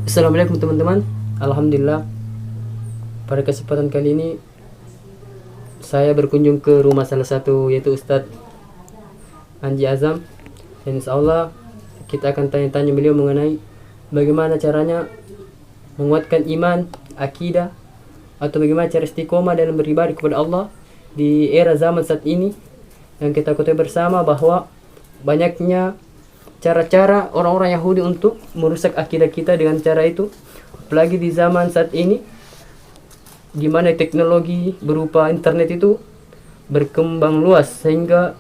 Assalamualaikum teman-teman. Alhamdulillah, pada kesempatan kali ini saya berkunjung ke rumah salah satu, yaitu Ustadz Anji Azam, dan insya Allah kita akan tanya-tanya beliau mengenai bagaimana caranya menguatkan iman, akidah, atau bagaimana cara istiqomah dalam beribadah kepada Allah di era zaman saat ini yang kita ketahui bersama bahwa banyaknya cara-cara orang-orang Yahudi untuk merusak akidah kita dengan cara itu, apalagi di zaman saat ini di mana teknologi berupa internet itu berkembang luas sehingga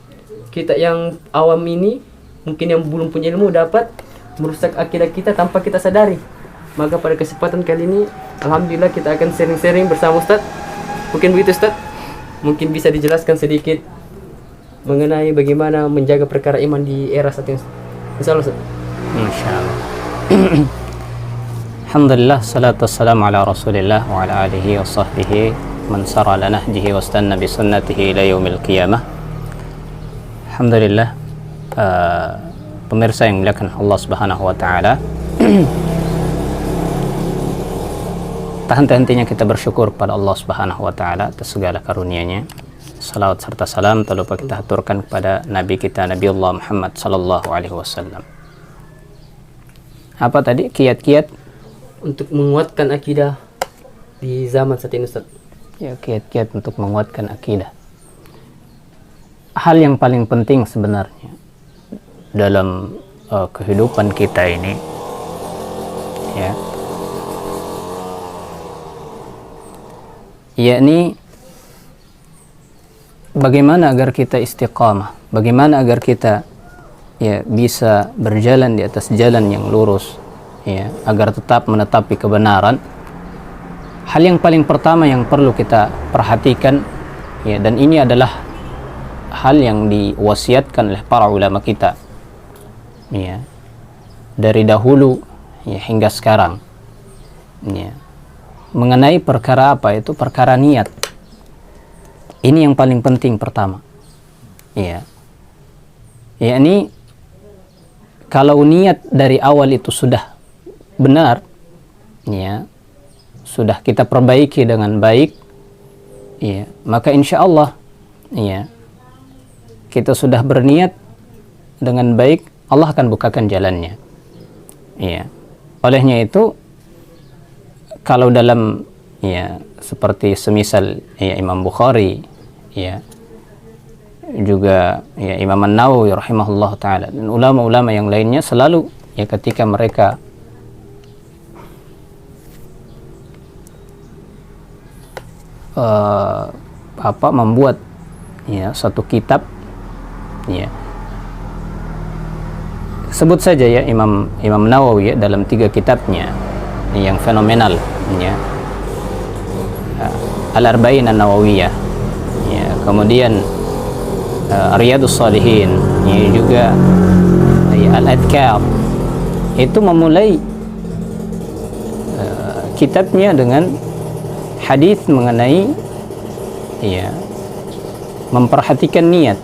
kita yang awam ini, mungkin yang belum punya ilmu, dapat merusak akidah kita tanpa kita sadari. Maka pada kesempatan kali ini alhamdulillah kita akan sharing-sharing bersama Ustadz. Mungkin begitu Ustadz, mungkin bisa dijelaskan sedikit mengenai bagaimana menjaga perkara iman di era saat ini. Insyaallah. Insyaallah. Alhamdulillah, salatu wassalamu ala Rasulillah wa ala alihi wa sahbihi man sara ala nahjihi wa istanna bi sunnatihi ila yaumil qiyamah. Alhamdulillah, pemirsa yang dimuliakan Allah Subhanahu wa taala. Tak henti-hentinya kita bersyukur pada Allah Subhanahu wa taala atas segala karunia-Nya. Salawat serta salam tak lupa kita haturkan kepada Nabi kita, Nabi Allah Muhammad sallallahu alaihi wasallam. Apa tadi kiat-kiat Untuk menguatkan akidah di zaman saat ini Ustaz? Ya, kiat-kiat untuk menguatkan akidah. Hal yang paling penting sebenarnya dalam kehidupan kita ini, ya, yakni bagaimana agar kita istiqamah, bagaimana agar kita ya bisa berjalan di atas jalan yang lurus, ya, agar tetap menetapi kebenaran. Hal yang paling pertama yang perlu kita perhatikan, ya, dan ini adalah hal yang diwasiatkan oleh para ulama kita, ya, dari dahulu ya hingga sekarang, ya, mengenai perkara apa itu, perkara niat. Ini yang paling penting pertama, ya, yakni kalau niat dari awal itu sudah benar, ya, sudah kita perbaiki dengan baik, ya, maka insya Allah, ya, kita sudah berniat dengan baik, Allah akan bukakan jalannya, ya. Olehnya itu, kalau dalam, ya, seperti semisal ya Imam Bukhari, ya, juga ya Imam An-Nawawi rahimahullah taala dan ulama-ulama yang lainnya, selalu ya ketika mereka membuat ya satu kitab, ya, sebut saja ya Imam Nawawi ya, dalam 3 kitabnya yang fenomenal, ya, Al-Arba'in An-Nawawiyah, ya, kemudian Riyadhus Shalihin, ya, juga ya, Al-Adhkar, itu memulai kitabnya dengan hadis mengenai, ya, memperhatikan niat,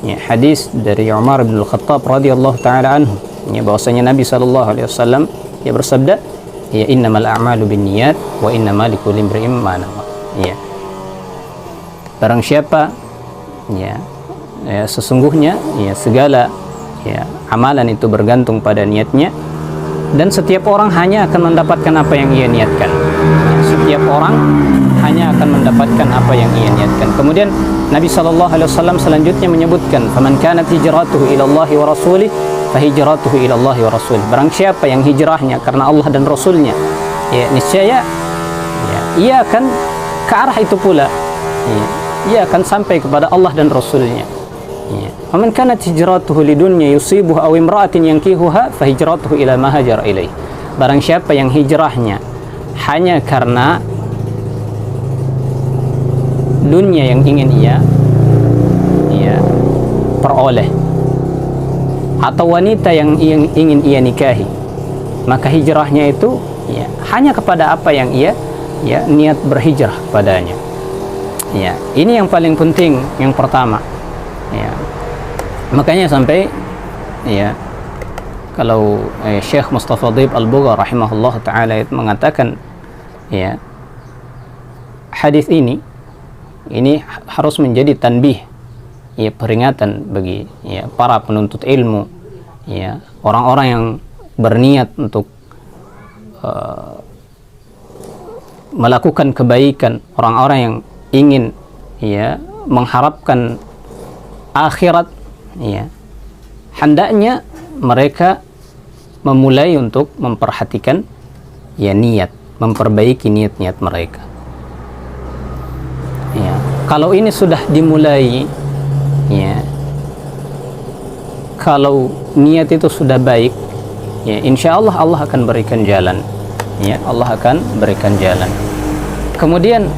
ya, hadis dari Umar bin Al-Khattab radhiyallahu taala anhu, ya, bahwasanya Nabi sallallahu alaihi wasallam ya bersabda, ya, innamal a'malu binniyat wa innamal likulli imri'in ma nawa. Ya, barang siapa, ya, ya, sesungguhnya ya segala ya amalan itu bergantung pada niatnya, dan setiap orang hanya akan mendapatkan apa yang ia niatkan. Ya, setiap orang hanya akan mendapatkan apa yang ia niatkan. Kemudian Nabi sallallahu alaihi wasallam selanjutnya menyebutkan, faman kanat hijratuhu ila Allah wa rasulih fa hijratuhu ila Allah wa rasulih. Barang siapa yang hijrahnya karena Allah dan Rasulnya, ya, niscaya ya, ia akan ke arah itu pula, ya, ia akan sampai kepada Allah dan Rasulnya. Ya. Faman kanat hijratuhu lidunya yusibuhu aw imra'atin yankihuha fa hijratuhu ila ma hajara ilaih. Barang siapa yang hijrahnya hanya karena dunia yang ingin ia peroleh, atau wanita yang ingin ia nikahi, maka hijrahnya itu ya hanya kepada apa yang ia niat berhijrah padanya. Ya, ini yang paling penting, yang pertama. Ya. Makanya sampai ya kalau Syekh Mustafa Dhaib Al-Bugha rahimahullah taala mengatakan ya hadis ini harus menjadi tanbih, ya peringatan bagi ya para penuntut ilmu, ya orang-orang yang berniat untuk melakukan kebaikan, orang-orang yang ingin ya mengharapkan akhirat, ya hendaknya mereka memulai untuk memperhatikan ya niat, memperbaiki niat-niat mereka. Ya, kalau ini sudah dimulai, ya kalau niat itu sudah baik, ya insya Allah Allah akan berikan jalan, ya Allah akan berikan jalan. Kemudian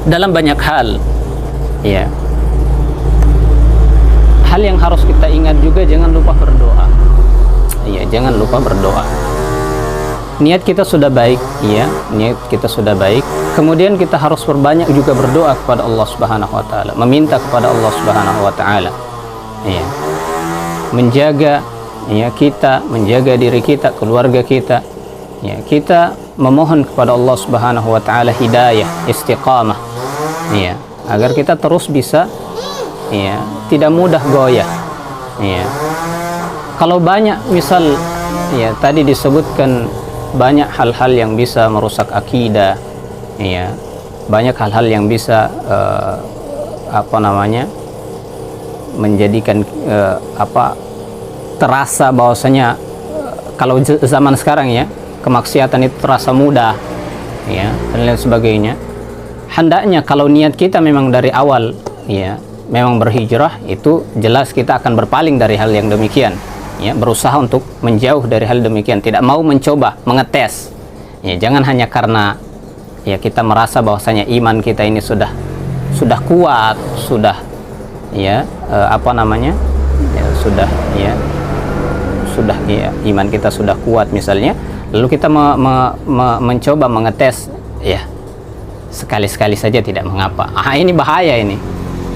dalam banyak hal, ya hal yang harus kita ingat juga, jangan lupa berdoa. Ya, jangan lupa berdoa. Niat kita sudah baik, ya, niat kita sudah baik. Kemudian kita harus berbanyak juga berdoa kepada Allah Subhanahu wa taala, meminta kepada Allah Subhanahu wa taala. Ya. Menjaga ya kita, menjaga diri kita, keluarga kita. Ya, kita memohon kepada Allah Subhanahu wa taala hidayah, istiqamah. Ya, agar kita terus bisa ya tidak mudah goyah. Ya. Kalau banyak misal ya tadi disebutkan banyak hal-hal yang bisa merusak akidah, ya banyak hal-hal yang bisa menjadikan terasa bahwasanya kalau zaman sekarang ya kemaksiatan itu terasa mudah, ya dan lain sebagainya. Hendaknya kalau niat kita memang dari awal ya memang berhijrah, itu jelas kita akan berpaling dari hal yang demikian, ya berusaha untuk menjauh dari hal demikian, tidak mau mencoba mengetes, ya jangan hanya karena ya kita merasa bahwasanya iman kita ini sudah kuat, sudah ya sudah iman kita sudah kuat misalnya, lalu kita mencoba mengetes, ya sekali-sekali saja tidak mengapa. Ini bahaya ini.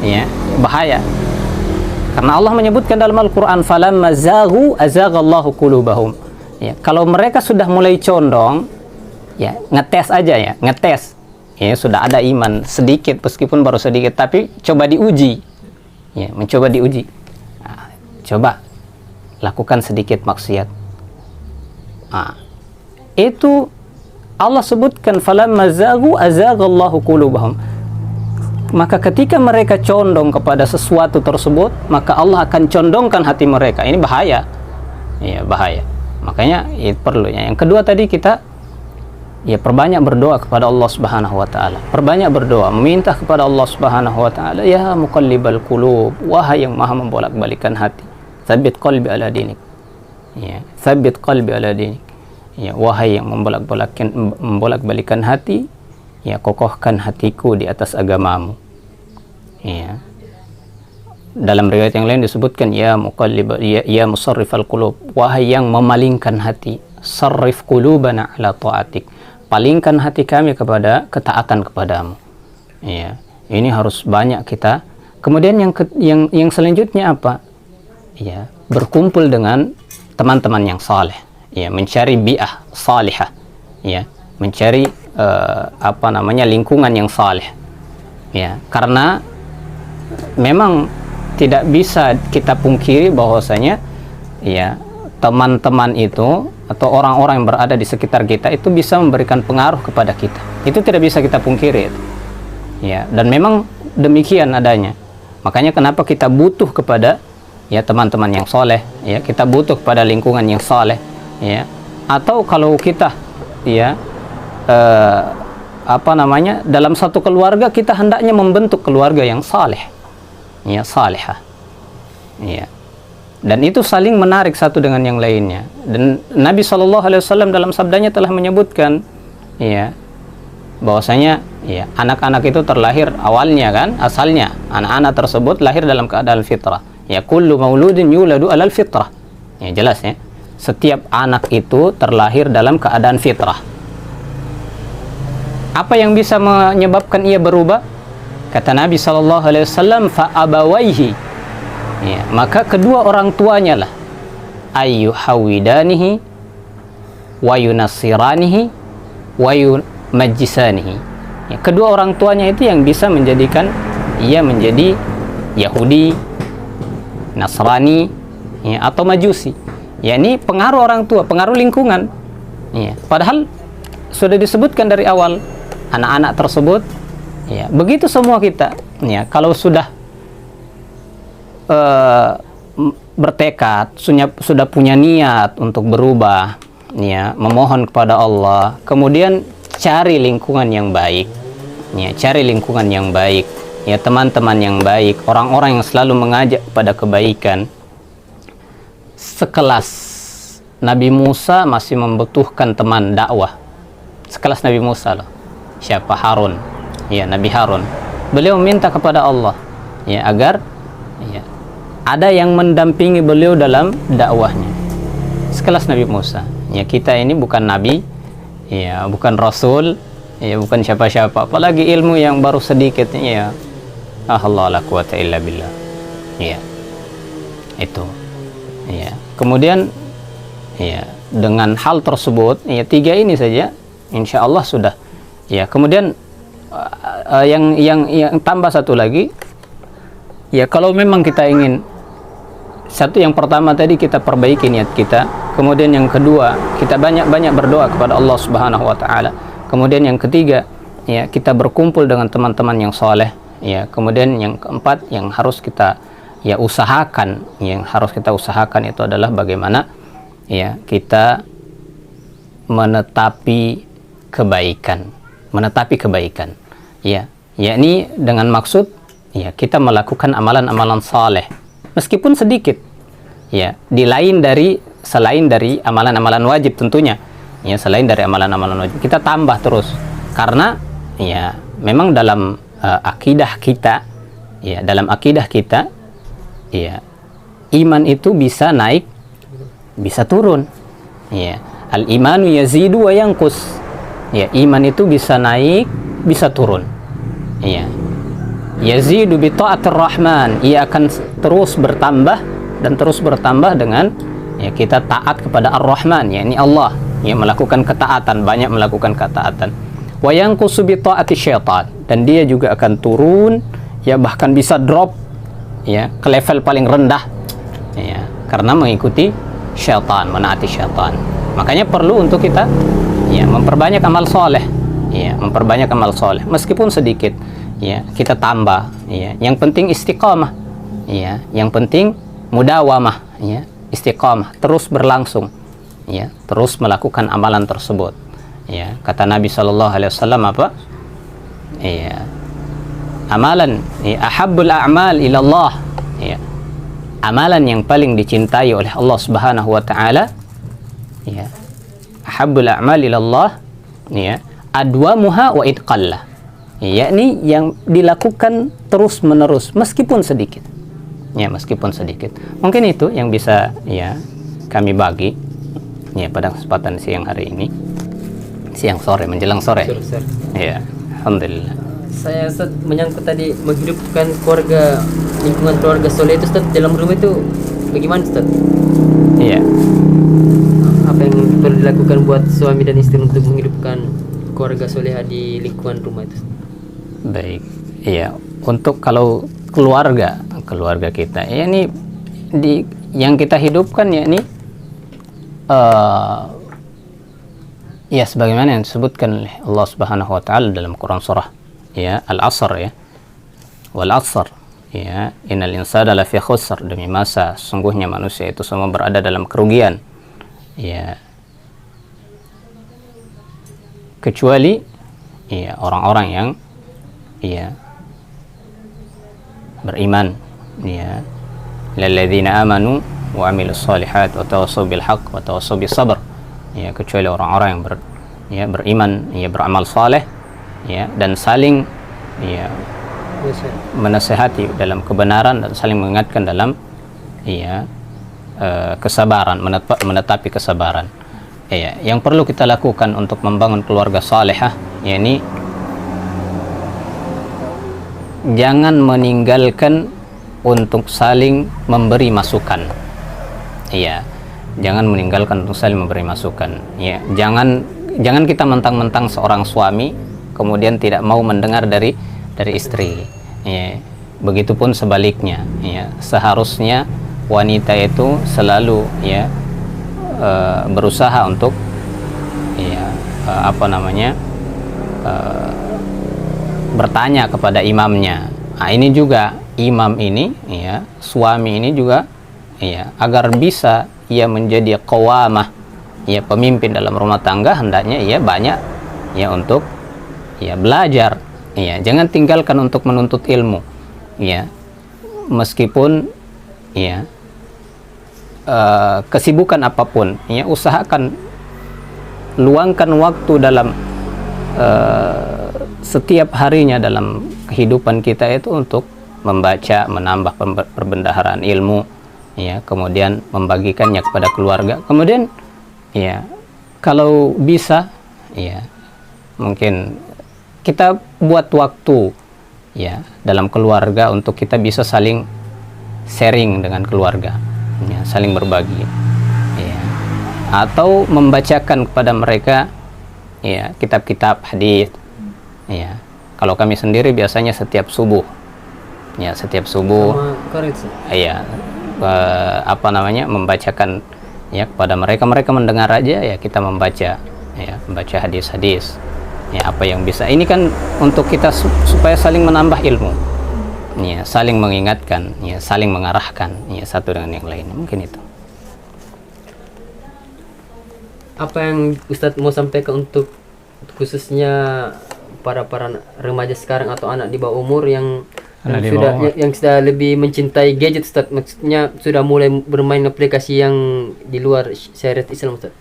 Ya, bahaya. Karena Allah menyebutkan dalam Al-Qur'an falamma zaghu azaghallahu qulubahum. Ya, kalau mereka sudah mulai condong, ya ngetes aja ya, ngetes. Ya, sudah ada iman sedikit meskipun baru sedikit, tapi coba diuji. Ya, mencoba diuji. Nah, coba lakukan sedikit maksiat. Nah, itu Allah sebutkan falamma zaghu azaghallahu qulubahum. Maka ketika mereka condong kepada sesuatu tersebut, maka Allah akan condongkan hati mereka. Ini bahaya. Ya, bahaya. Makanya itu perlu. Yang kedua tadi kita ya perbanyak berdoa kepada Allah Subhanahu wa taala. Perbanyak berdoa, meminta kepada Allah Subhanahu wa taala, ya muqallibal qulub, wahai yang Maha membolak-balikan hati. Tsabbit qalbi ala dinik. Ya, tsabbit qalbi ala dinik. Ya, wahai yang membolak-balikan hati, ya kokohkan hatiku di atas agamamu. Ya. Dalam riwayat yang lain disebutkan ya musarrifal qulub, wahai yang memalingkan hati, sarrif qulubana ala ta'atik, palingkan hati kami kepada ketaatan kepadamu. Ya. Ini harus banyak kita. Kemudian yang selanjutnya apa? Ya, berkumpul dengan teman-teman yang saleh, ya mencari bi'ah salihah, ya mencari lingkungan yang saleh. Ya, karena memang tidak bisa kita pungkiri bahwasanya ya teman-teman itu atau orang-orang yang berada di sekitar kita itu bisa memberikan pengaruh kepada kita. Itu tidak bisa kita pungkiri. Ya, dan memang demikian adanya. Makanya kenapa kita butuh kepada ya teman-teman yang soleh, ya kita butuh kepada lingkungan yang soleh, ya. Atau kalau kita ya dalam satu keluarga kita hendaknya membentuk keluarga yang saleh, ya salihah, ya. Dan itu saling menarik satu dengan yang lainnya. Dan Nabi SAW dalam sabdanya telah menyebutkan, ya, bahwasanya ya anak-anak itu terlahir awalnya kan, asalnya anak-anak tersebut lahir dalam keadaan fitrah. Ya kullu mauludin yuladu alal fitrah. Ya jelas ya. Setiap anak itu terlahir dalam keadaan fitrah. Apa yang bisa menyebabkan ia berubah? Kata Nabi SAW, fa'abawaihi, ya, maka kedua orang tuanya lah, ayyuhawidanihi wa yunassiranihi wa yumajjisanihi, ya, kedua orang tuanya itu yang bisa menjadikan ia menjadi Yahudi, Nasrani, ya, atau Majusi. Ya, ini pengaruh orang tua, pengaruh lingkungan, ya. Padahal sudah disebutkan dari awal anak-anak tersebut, ya, begitu semua kita, ya, kalau sudah bertekad, sudah punya niat untuk berubah, ya, memohon kepada Allah, kemudian cari lingkungan yang baik, ya, cari lingkungan yang baik, ya, teman-teman yang baik, orang-orang yang selalu mengajak pada kebaikan. Sekelas Nabi Musa masih membutuhkan teman dakwah, sekelas Nabi Musa loh. Siapa? Harun, ya, Nabi Harun. Beliau minta kepada Allah, ya, agar, ya, ada yang mendampingi beliau dalam dakwahnya, sekelas Nabi Musa. Ya, kita ini bukan nabi, ya, bukan rasul, ya, bukan siapa-siapa, apalagi ilmu yang baru sedikit, ya. Allah la quwata illa billah. Ya, itu, ya. Kemudian, ya, dengan hal tersebut, ya, 3 ini saja insya Allah sudah, ya. Kemudian yang tambah satu lagi, ya, kalau memang kita ingin, satu, yang pertama tadi kita perbaiki niat kita, kemudian yang kedua kita banyak-banyak berdoa kepada Allah Subhanahu wa taala, kemudian yang ketiga, ya, kita berkumpul dengan teman-teman yang soleh, ya, kemudian yang keempat yang harus kita, ya, usahakan, yang harus kita usahakan itu adalah bagaimana, ya, kita menetapi kebaikan, ya, yakni dengan maksud, ya, kita melakukan amalan-amalan saleh meskipun sedikit, ya, selain dari amalan-amalan wajib tentunya, ya, selain dari amalan-amalan wajib kita tambah terus, karena, ya, memang dalam akidah kita, ya, ya, iman itu bisa naik, bisa turun, ya, al imanu yazidu wa yanqus, ya, iman itu bisa naik, bisa turun, ya. Yazidu bi ta'atir rahman, ia akan terus bertambah dan terus bertambah dengan, ya, kita taat kepada Ar-Rahman, ya, ini Allah, ya, melakukan ketaatan, banyak melakukan ketaatan. Wa yanqusu bi ta'ati syaitan, dan dia juga akan turun, ya, bahkan bisa drop, ya, ke level paling rendah, ya, karena mengikuti syaitan, menaati syaitan. Makanya perlu untuk kita, ya, memperbanyak amal soleh, ya, memperbanyak amal soleh meskipun sedikit, ya, kita tambah, ya, yang penting istiqamah, ya, yang penting mudawamah, ya, istiqamah, terus berlangsung, ya, terus melakukan amalan tersebut, ya. Kata Nabi SAW apa? Ya, amalan, ya, ahabbul a'mal ilallah, ya, amalan yang paling dicintai oleh Allah Subhanahu wa taala, ya, ahabbul a'mal ilallah, ya, adwamuha wa itqallah, yakni yang dilakukan terus menerus meskipun sedikit, ya, meskipun sedikit. Mungkin itu yang bisa, ya, kami bagi, ya, pada kesempatan siang hari ini, siang sore menjelang sore. Ya, alhamdulillah. Saya, Ustaz, menyangkut tadi menghidupkan keluarga, lingkungan keluarga soleh itu, Ustaz, dalam rumah itu bagaimana, Ustaz? Iya. Apa yang perlu dilakukan buat suami dan istri untuk menghidupkan keluarga soleh di lingkungan rumah itu? Baik, iya. Untuk kalau keluarga kita, ya, ini yang kita hidupkan, ya, ini, ya, sebagaimana yang disebutkan oleh Allah Subhanahu wa taala dalam Quran surah, ya, Al-Asr, ya, wal Asr, ya, innal insana lafi khusr, demi masa sungguhnya manusia itu semua berada dalam kerugian, ya, kecuali, ya, orang-orang yang, ya, beriman, ya, lilladzina amanu wa amilus solihat wa tawassaw bil haqq wa tawassaw bis sabr, ya, kecuali orang-orang yang beriman, ya, beramal saleh, ya, dan saling, ya, menasihati dalam kebenaran dan saling mengingatkan dalam, ya, kesabaran, menetapi kesabaran. Ya, yang perlu kita lakukan untuk membangun keluarga salehah, yakni jangan meninggalkan untuk saling memberi masukan. Iya, jangan meninggalkan untuk saling memberi masukan. Ya, jangan kita mentang-mentang seorang suami kemudian tidak mau mendengar dari istri. Ya, begitupun sebaliknya. Ya, seharusnya wanita itu selalu ya berusaha untuk ya bertanya kepada imamnya. Nah, ini juga imam ini ya, suami ini juga ya, agar bisa ia menjadi qawamah ya, pemimpin dalam rumah tangga, hendaknya ia banyak ya untuk ya belajar ya, jangan tinggalkan untuk menuntut ilmu ya, meskipun ya kesibukan apapun ya, usahakan luangkan waktu dalam setiap harinya dalam kehidupan kita itu untuk membaca, menambah perbendaharaan ilmu ya, kemudian membagikannya kepada keluarga, kemudian ya kalau bisa ya mungkin kita buat waktu ya dalam keluarga untuk kita bisa saling sharing dengan keluarga ya, saling berbagi ya, atau membacakan kepada mereka ya kitab-kitab hadis ya. Kalau kami sendiri biasanya setiap subuh ya, setiap subuh ya membacakan ya kepada mereka mendengar aja ya, kita membaca ya, membaca hadis-hadis ya, apa yang bisa ini kan untuk kita supaya saling menambah ilmu ya, saling mengingatkan ya, saling mengarahkan ya, satu dengan yang lain. Mungkin itu apa yang Ustadz mau sampaikan untuk khususnya para remaja sekarang atau anak di bawah umur yang sudah lebih mencintai gadget, Ustaz? Maksudnya sudah mulai bermain aplikasi yang di luar syariat Islam, Ustaz.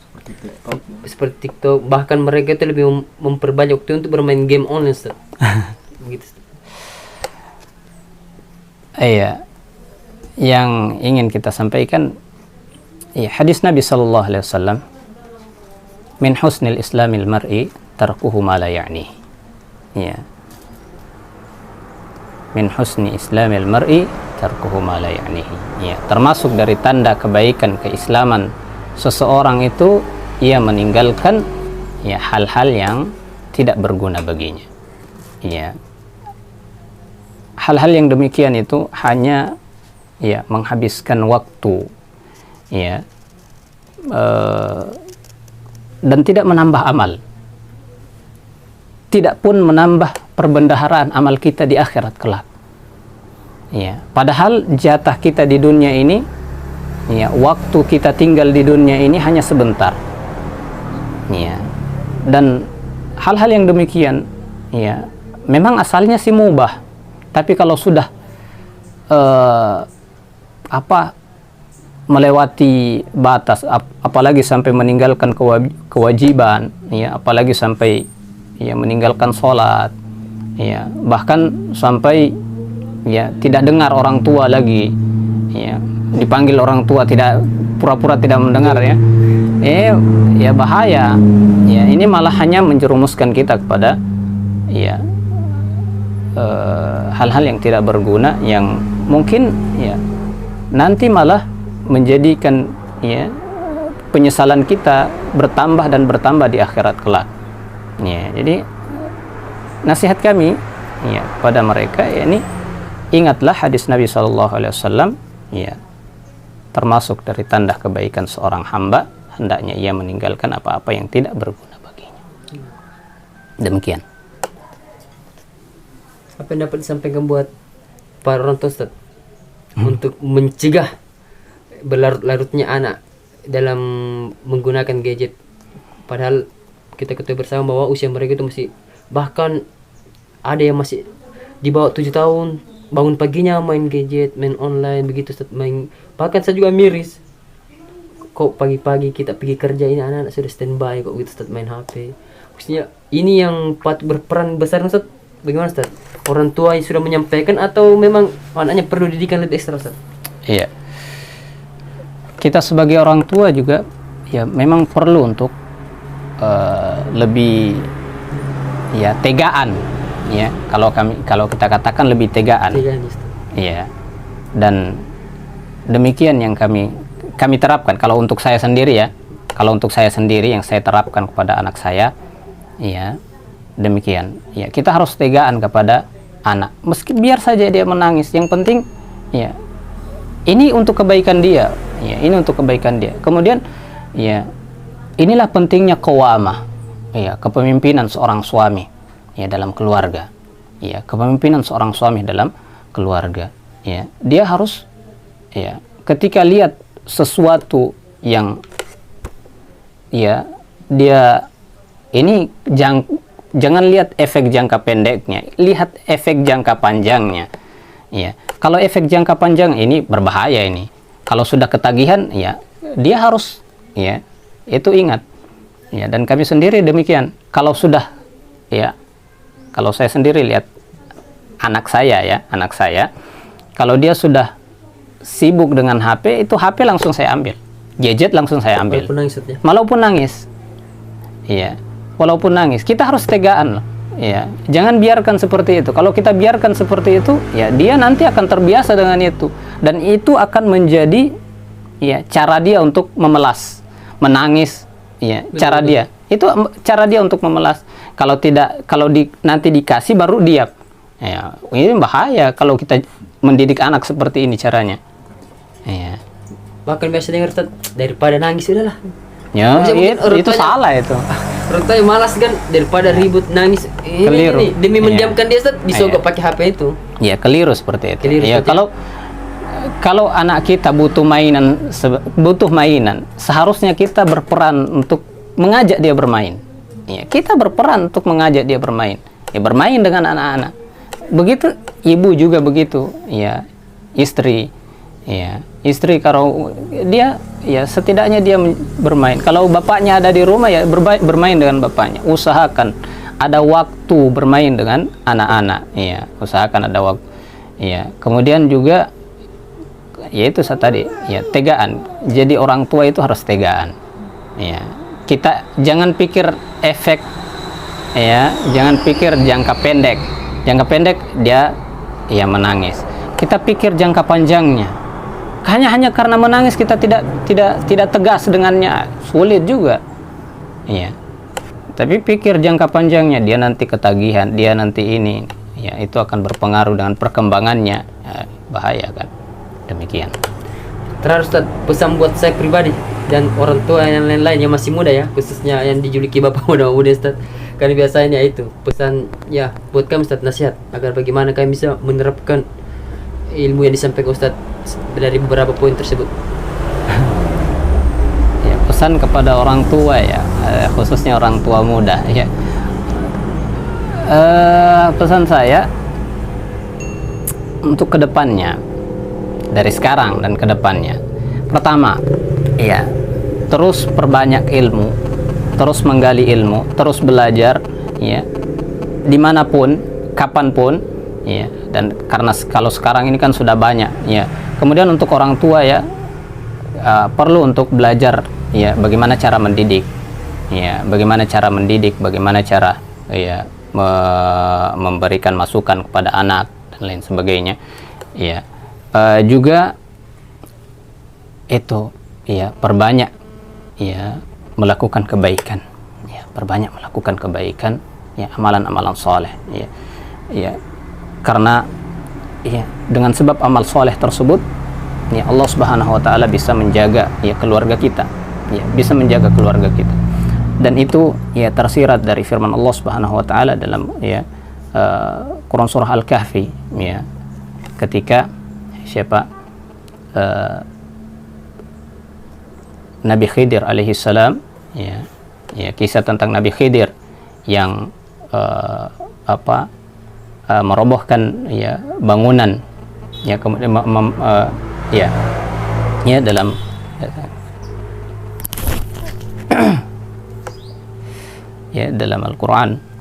Seperti TikTok, bahkan mereka itu lebih memperbanyak waktu untuk bermain game online, Ustaz. Begitu, Ustaz. Iya, yang ingin kita sampaikan ya, hadis Nabi sallallahu alaihi wasallam, min husnil islamil mar'i tarkuhu ma la ya'ni. Ya, min husni islamil mar'i tarkuhu ma la ya'nihi. Ya, termasuk dari tanda kebaikan keislaman seseorang itu ia meninggalkan ya hal-hal yang tidak berguna baginya. Ya, hal-hal yang demikian itu hanya ya menghabiskan waktu ya, dan tidak menambah amal, tidak pun menambah perbendaharaan amal kita di akhirat kelak. Ya, padahal jatah kita di dunia ini, ya, waktu kita tinggal di dunia ini hanya sebentar. Ya, dan hal-hal yang demikian, ya, memang asalnya sih mubah, tapi kalau sudah melewati batas, apalagi sampai meninggalkan kewajiban, ya, apalagi sampai ya meninggalkan sholat, ya, bahkan sampai ya tidak dengar orang tua lagi, ya, dipanggil orang tua tidak, pura-pura tidak mendengar, ya, ya bahaya, ya, ini malah hanya menjerumuskan kita kepada ya hal-hal yang tidak berguna, yang mungkin ya nanti malah menjadikan ya penyesalan kita bertambah dan bertambah di akhirat kelak. Ya, jadi nasihat kami ya pada mereka, ya, ini ingatlah hadis Nabi SAW, ya, termasuk dari tanda kebaikan seorang hamba hendaknya ia meninggalkan apa-apa yang tidak berguna baginya. Demikian. Apa yang dapat disampaikan buat para orang tua, Ustaz, untuk mencegah berlarut-larutnya anak dalam menggunakan gadget, padahal kita ketahui bersama bahwa usia mereka itu masih, bahkan ada yang masih di bawah 7 tahun, bangun paginya main gadget, main online begitu, main, bahkan saya juga miris, kok pagi-pagi kita pergi kerja ini anak-anak sudah standby kok gitu, main HP. Maksudnya ini yang patut berperan besar, Ustaz. Bagaimana, Ustaz? Orang tua yang sudah menyampaikan atau memang anaknya perlu didikan lebih ekstra, Ustaz? Iya. Kita sebagai orang tua juga ya memang perlu untuk lebih ya tegaan ya, kalau kita katakan lebih tegaan. Tegaan, Ustaz. Iya. Dan demikian yang kami terapkan. Kalau untuk saya sendiri ya, kalau untuk saya sendiri yang saya terapkan kepada anak saya, ya demikian. Ya, kita harus tegaan kepada anak. Meski biar saja dia menangis, yang penting ya ini untuk kebaikan dia. Ya, ini untuk kebaikan dia. Kemudian ya inilah pentingnya qawamah. Ya, kepemimpinan seorang suami ya dalam keluarga. Ya, kepemimpinan seorang suami dalam keluarga. Ya, dia harus ya ketika lihat sesuatu yang ya dia ini jangan lihat efek jangka pendeknya, lihat efek jangka panjangnya. Ya, kalau efek jangka panjang ini berbahaya ini. Kalau sudah ketagihan ya dia harus ya itu ingat. Ya, dan kami sendiri demikian. Kalau sudah ya, kalau saya sendiri lihat anak saya, kalau dia sudah sibuk dengan HP, itu HP langsung saya ambil, gadget langsung saya ambil. Walaupun nangis, ya? Walaupun nangis, iya, walaupun nangis, kita harus tegaan loh, ya. Jangan biarkan seperti itu. Kalau kita biarkan seperti itu, ya dia nanti akan terbiasa dengan itu, dan itu akan menjadi, ya, cara dia untuk memelas, menangis, ya, cara dia. Itu cara dia untuk memelas. Kalau tidak, nanti dikasih baru diam. Ya, ini bahaya kalau kita mendidik anak seperti ini caranya. Ya. Bahkan biasa dengar, Ustaz, daripada nangis udahlah. Ya, itu tuanya, salah itu. Orang tua malas kan daripada ribut nangis. Keliru. Ini demi mendiamkan dia, Ustaz, disogok pakai HP itu. Ya, keliru seperti itu. Keliru Ya, kalau anak kita butuh mainan, seharusnya kita berperan untuk mengajak dia bermain. Ya, kita berperan untuk mengajak dia bermain. Ya, bermain dengan anak-anak. Begitu ibu juga begitu, ya, istri, ya, istri kalau dia, ya, setidaknya dia bermain. Kalau bapaknya ada di rumah, ya bermain dengan bapaknya. Usahakan ada waktu bermain dengan anak-anak, ya, usahakan ada waktu, ya. Kemudian juga, ya itu saya tadi, ya, tegaan. Jadi orang tua itu harus tegaan, ya. Kita jangan pikir efek, ya, jangan pikir jangka pendek. Jangka pendek dia ya menangis. Kita pikir jangka panjangnya. Hanya karena menangis kita tidak tegas dengannya, sulit juga. Iya. Tapi pikir jangka panjangnya, dia nanti ketagihan, dia nanti ini, ya itu akan berpengaruh dengan perkembangannya. Ya, bahaya kan. Demikian. Terakhir, Ustaz, pesan buat saya pribadi dan orang tua yang lain-lain yang masih muda, ya, khususnya yang dijuluki bapak muda-muda, Ustaz. Karena biasanya itu pesan, ya, buat kami, Ustaz, nasihat agar bagaimana kami bisa menerapkan ilmu yang disampaikan Ustaz dari beberapa poin tersebut. Ya, pesan kepada orang tua, ya, khususnya orang tua muda, ya. Pesan saya untuk kedepannya, dari sekarang dan kedepannya, pertama, ya, terus perbanyak ilmu, terus menggali ilmu, terus belajar, ya, dimanapun, kapanpun, ya. Dan karena kalau sekarang ini kan sudah banyak, ya. Kemudian untuk orang tua, ya, perlu untuk belajar, ya, bagaimana cara mendidik, ya, bagaimana cara mendidik, bagaimana cara, ya, memberikan masukan kepada anak dan lain sebagainya, ya. Juga itu, ya, perbanyak, ya, melakukan kebaikan, ya, perbanyak melakukan kebaikan, ya, amalan-amalan soleh, ya, ya, karena, ya, dengan sebab amal soleh tersebut, ya, Allah Subhanahu Wa Taala bisa menjaga, ya, keluarga kita, ya, bisa menjaga keluarga kita, dan itu, ya, tersirat dari firman Allah Subhanahu Wa Taala dalam, ya, Quran surah Al-Kahfi, ya, ketika siapa Nabi Khidir alaihi salam, ya, ya, kisah tentang Nabi Khidir yang merobohkan, ya, bangunan, ya, kemudian ya, ya, dalam ya, dalam Al-Quran.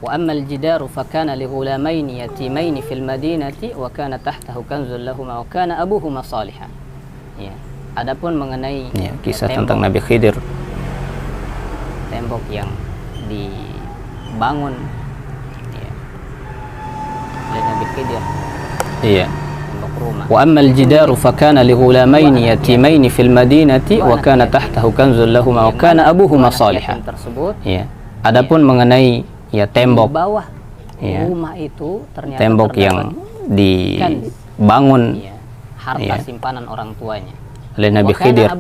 وأما الجدار فكان لغلامين يتيمين في المدينة وكان تحته كنز لهما وكان أبوهما صالحا. Ya, adapun mengenai, ya, kisah tentang Nabi Khidir, tembok yang bangun ya. Oleh Nabi Khidir. Iya. Tembok rumah. Wa ammal jidaru fakana li ghulamaini yatimaini fil madinati wa kana tahtahu kanzun lahumā wa kana abuhuma shalihan. Iya. Adapun mengenai ya tembok bawah ya, rumah itu ternyata tembok yang dibangun harta simpanan orang tuanya oleh Nabi Khidir.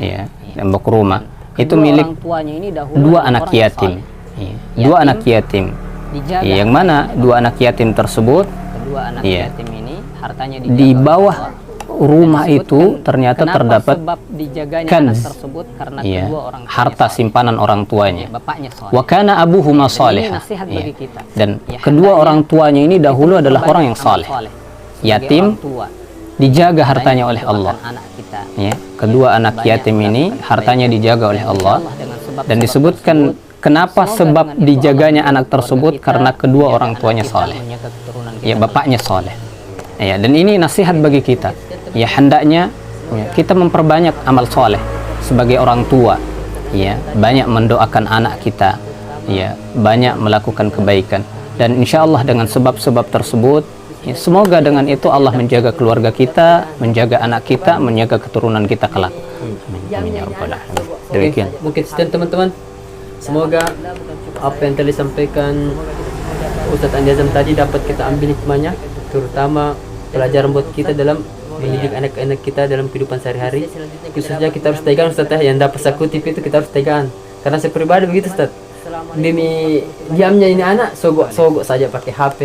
Ya, tembok rumah itu milik dua anak yatim. Ya, dua anak yatim. Yang mana dua anak yatim tersebut yatim ini hartanya di bawah rumah itu ternyata terdapat kanz harta simpanan orang tuanya. Wa kana abuhuma shalihan. Dan kedua orang tuanya ini dahulu adalah orang yang saleh. Yatim dijaga hartanya oleh Allah. Ya, kedua anak yatim ini hartanya dijaga oleh Allah, dan disebutkan kenapa sebab dijaganya anak tersebut karena kedua orang tuanya saleh. Ya, bapaknya saleh. Ya, dan ini nasihat bagi kita. Ya, hendaknya ya, kita memperbanyak amal soleh sebagai orang tua. Ya, banyak mendoakan anak kita. Ya, banyak melakukan kebaikan. Dan insya Allah dengan sebab-sebab tersebut, ya, semoga dengan itu Allah menjaga keluarga kita, menjaga anak kita, menjaga keturunan kita kelak. Amin ya rabbal alamin. Demikian. Mungkin sekian teman-teman. Semoga apa yang telah disampaikan Ustadz Andi Azam tadi dapat kita ambil hikmahnya, terutama pelajaran buat kita dalam mendidik anak-anak kita dalam kehidupan sehari-hari. Khususnya kita harus tegang Ustadz, yang dapat saya kutip itu kita harus tegang. Karena saya pribadi begitu Ustadz. Demi diamnya ini anak sogok saja pakai HP.